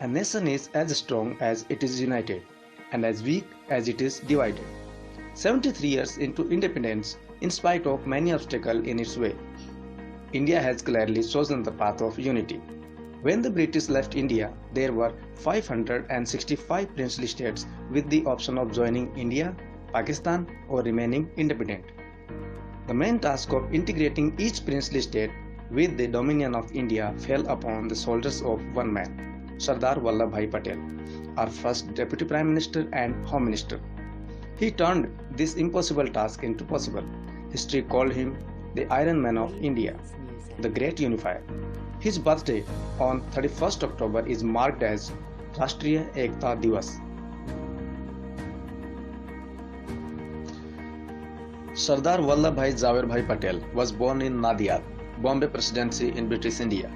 A nation is as strong as it is united, and as weak as it is divided. 73 years into independence, in spite of many obstacles in its way, India has clearly chosen the path of unity. When the British left India, there were 565 princely states with the option of joining India, Pakistan, or remaining independent. The main task of integrating each princely state with the dominion of India fell upon the shoulders of one man, Sardar Vallabhbhai Patel, our first Deputy Prime Minister and Home Minister. He turned this impossible task into possible. History called him the Iron Man of India, the Great Unifier. His birthday on 31st October is marked as Rashtriya Ekta Divas. Sardar Vallabhbhai Jhaverbhai Patel was born in Nadiad, Bombay Presidency in British India,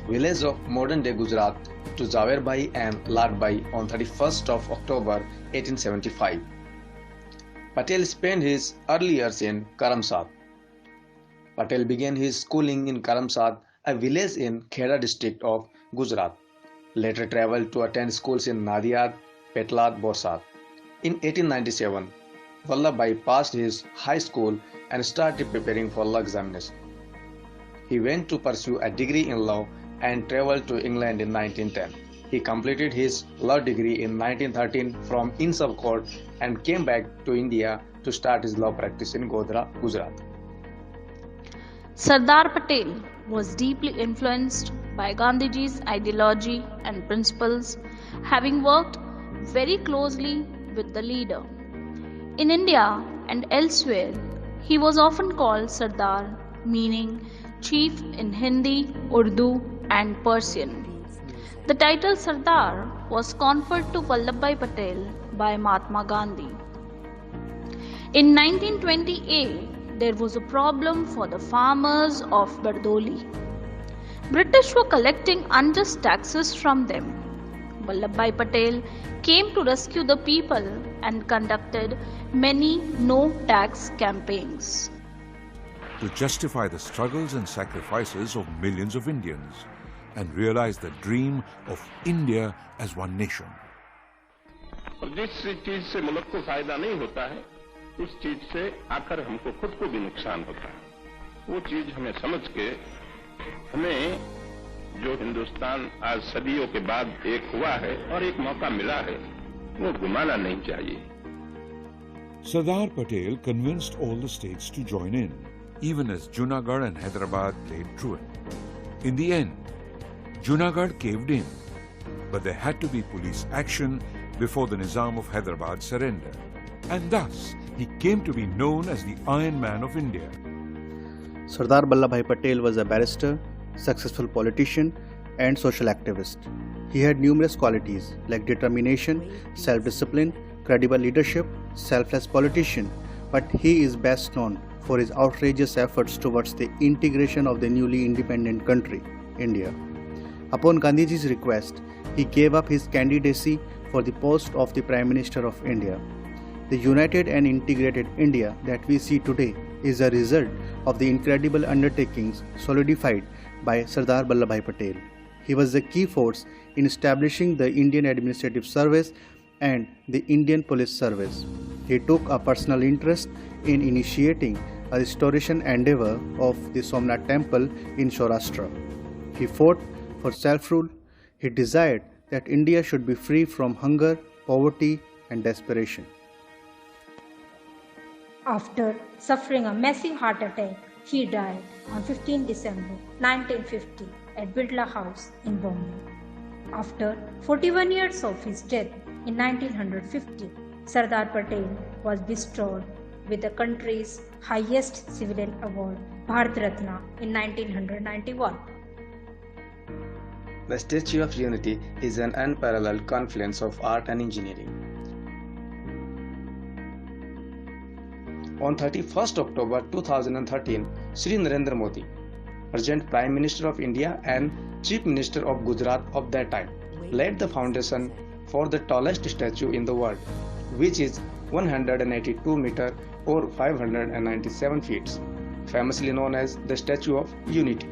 village of modern-day Gujarat, to Jhaverbhai and Ladbhai on 31st of October 1875. Patel spent his early years in Karamsad. Patel began his schooling in Karamsad, a village in Kheda district of Gujarat. Later travelled to attend schools in Nadiad, Petlad, Borsad. In 1897, Vallabhbhai passed his high school and started preparing for law examination. He went to pursue a degree in law and travelled to England in 1910. He completed his law degree in 1913 from Insaf Court and came back to India to start his law practice in Godhra, Gujarat. Sardar Patel was deeply influenced by Gandhiji's ideology and principles, having worked very closely with the leader. In India and elsewhere, he was often called Sardar, meaning chief in Hindi, Urdu, and Persian. The title Sardar was conferred to Vallabhbhai Patel by Mahatma Gandhi. In 1928, there was a problem for the farmers of Bardoli. British were collecting unjust taxes from them. Vallabhbhai Patel came to rescue the people and conducted many no-tax campaigns. To justify the struggles and sacrifices of millions of Indians and realize the dream of India as one nation. जिस चीज से मुल्क को फायदा नहीं होता है, उस चीज से आकर हमको खुद को भी नुकसान होता है। वो चीज हमें समझ के हमें जो हिंदुस्तान आज सदियों के बाद एक हुआ है और एक मौका मिला है, वो घुमाना नहीं चाहिए। Sardar Patel convinced all the states to join in, even as Junagadh and Hyderabad played truant. In the end, Junagadh caved in, but there had to be police action before the Nizam of Hyderabad surrendered, and thus he came to be known as the Iron Man of India. Sardar Vallabhbhai Patel was a barrister, successful politician, and social activist. He had numerous qualities like determination, self-discipline, credible leadership, selfless politician, but he is best known for his outrageous efforts towards the integration of the newly independent country, India. Upon Gandhiji's request, he gave up his candidacy for the post of the Prime Minister of India. The united and integrated India that we see today is a result of the incredible undertakings solidified by Sardar Vallabhbhai Patel. He was the key force in establishing the Indian Administrative Service and the Indian Police Service. He took a personal interest in initiating a restoration endeavor of the Somnath Temple in Saurashtra. He fought for self-rule. He desired that India should be free from hunger, poverty, and desperation. After suffering a massive heart attack, he died on 15 December 1950 at Birla House in Bombay. After 41 years of his death in 1950, Sardar Patel was bestowed with the country's highest civilian award, Bharat Ratna, in 1991. The Statue of Unity is an unparalleled confluence of art and engineering. On 31st October 2013, Shri Narendra Modi, present Prime Minister of India and Chief Minister of Gujarat of that time, laid the foundation for the tallest statue in the world, which is 182 meters or 597 feet, famously known as the Statue of Unity.